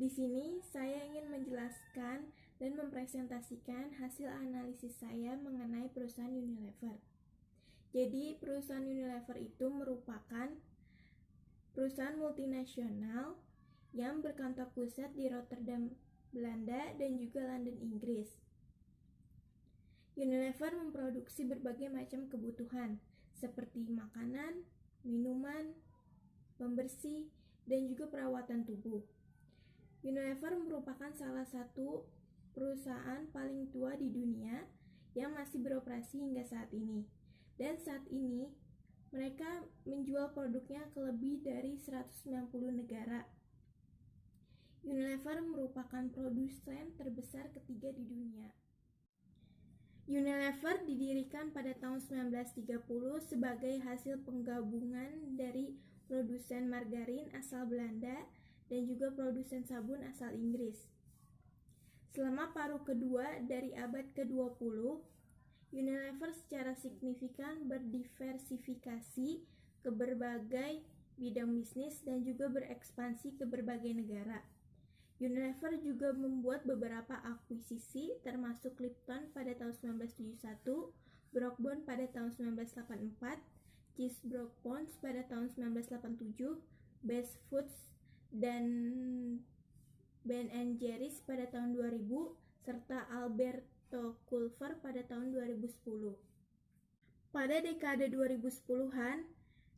Di sini saya ingin menjelaskan dan mempresentasikan hasil analisis saya mengenai perusahaan Unilever. Jadi, perusahaan Unilever itu merupakan perusahaan multinasional yang berkantor pusat di Rotterdam, Belanda, dan juga London, Inggris. Unilever memproduksi berbagai macam kebutuhan seperti makanan, minuman, pembersih, dan juga perawatan tubuh. Unilever merupakan salah satu perusahaan paling tua di dunia yang masih beroperasi hingga saat ini. Dan saat ini mereka menjual produknya ke lebih dari 190 negara. Unilever merupakan produsen terbesar ketiga di dunia. Unilever didirikan pada tahun 1930 sebagai hasil penggabungan dari produsen margarin asal Belanda dan juga produsen sabun asal Inggris. Selama paruh kedua dari abad ke-20, Unilever secara signifikan berdiversifikasi ke berbagai bidang bisnis dan juga berekspansi ke berbagai negara. Unilever juga membuat beberapa akuisisi termasuk Lipton pada tahun 1971, Brooke-Bond pada tahun 1984, Cheese Broke Ponds pada tahun 1987, Best Foods dan Ben & Jerry's pada tahun 2000, serta Alberto Culver pada tahun 2010. Pada dekade 2010-an,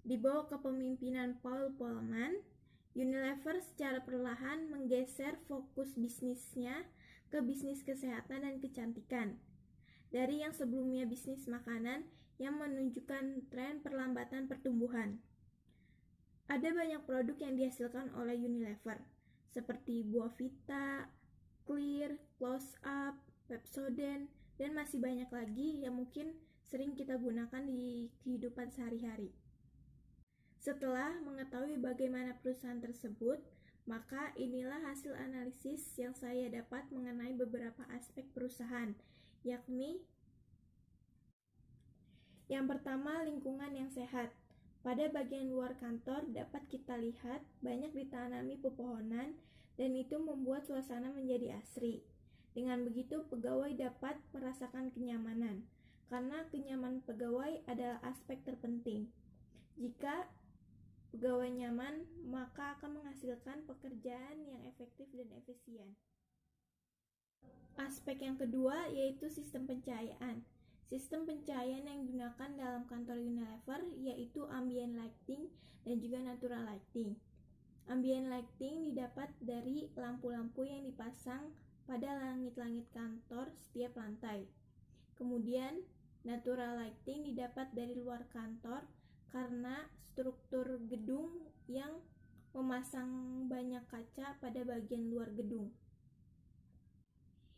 di bawah kepemimpinan Paul Polman, Unilever secara perlahan menggeser fokus bisnisnya ke bisnis kesehatan dan kecantikan. Dari yang sebelumnya bisnis makanan yang menunjukkan tren perlambatan pertumbuhan. Ada banyak produk yang dihasilkan oleh Unilever, seperti Buavita, Clear, Close Up, Pepsodent, dan masih banyak lagi yang mungkin sering kita gunakan di kehidupan sehari-hari. Setelah mengetahui bagaimana perusahaan tersebut, maka inilah hasil analisis yang saya dapat mengenai beberapa aspek perusahaan, yakni yang pertama, lingkungan yang sehat. Pada bagian luar kantor dapat kita lihat banyak ditanami pepohonan dan itu membuat suasana menjadi asri. Dengan begitu, pegawai dapat merasakan kenyamanan, karena kenyamanan pegawai adalah aspek terpenting. Jika pegawai nyaman, maka akan menghasilkan pekerjaan yang efektif dan efisien. Aspek yang kedua yaitu sistem pencahayaan. Sistem pencahayaan yang digunakan dalam kantor Unilever yaitu ambient lighting dan juga natural lighting. Ambient lighting didapat dari lampu-lampu yang dipasang pada langit-langit kantor setiap lantai. Kemudian, natural lighting didapat dari luar kantor karena struktur gedung yang memasang banyak kaca pada bagian luar gedung.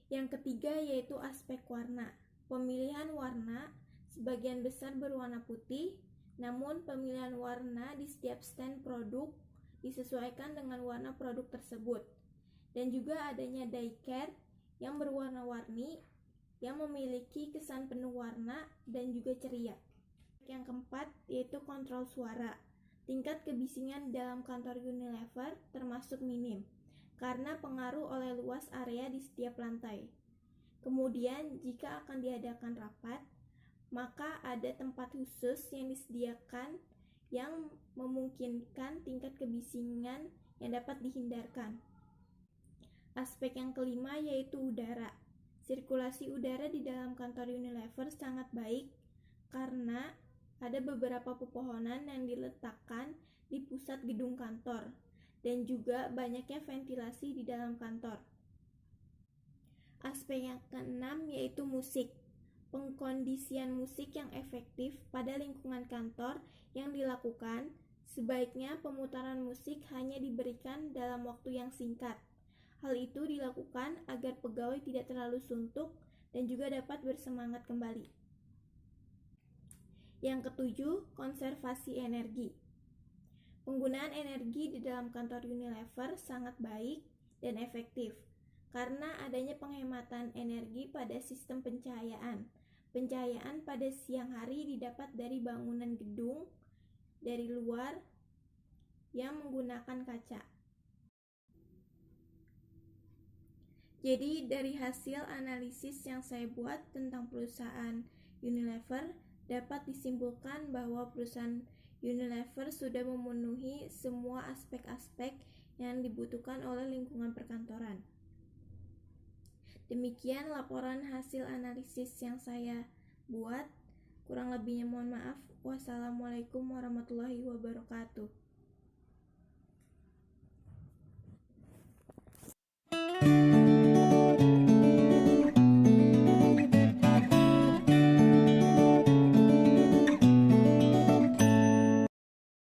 Yang ketiga yaitu aspek warna. Pemilihan warna sebagian besar berwarna putih, namun pemilihan warna di setiap stand produk disesuaikan dengan warna produk tersebut. Dan juga adanya die-care yang berwarna-warni yang memiliki kesan penuh warna dan juga ceria. Yang keempat yaitu kontrol suara. Tingkat kebisingan dalam kantor Unilever termasuk minim karena pengaruh oleh luas area di setiap lantai. Kemudian, jika akan diadakan rapat, maka ada tempat khusus yang disediakan yang memungkinkan tingkat kebisingan yang dapat dihindarkan. Aspek yang kelima yaitu udara. Sirkulasi udara di dalam kantor Unilever sangat baik karena ada beberapa pepohonan yang diletakkan di pusat gedung kantor dan juga banyaknya ventilasi di dalam kantor. Aspek yang keenam yaitu musik. Pengkondisian musik yang efektif pada lingkungan kantor yang dilakukan, sebaiknya pemutaran musik hanya diberikan dalam waktu yang singkat. Hal itu dilakukan agar pegawai tidak terlalu suntuk dan juga dapat bersemangat kembali. Yang ketujuh, konservasi energi. Penggunaan energi di dalam kantor Unilever sangat baik dan efektif karena adanya penghematan energi pada sistem pencahayaan. Pencahayaan pada siang hari didapat dari bangunan gedung dari luar yang menggunakan kaca. Jadi dari hasil analisis yang saya buat tentang perusahaan Unilever, dapat disimpulkan bahwa perusahaan Unilever sudah memenuhi semua aspek-aspek yang dibutuhkan oleh lingkungan perkantoran. Demikian laporan hasil analisis yang saya buat. Kurang lebihnya mohon maaf. Wassalamualaikum warahmatullahi wabarakatuh.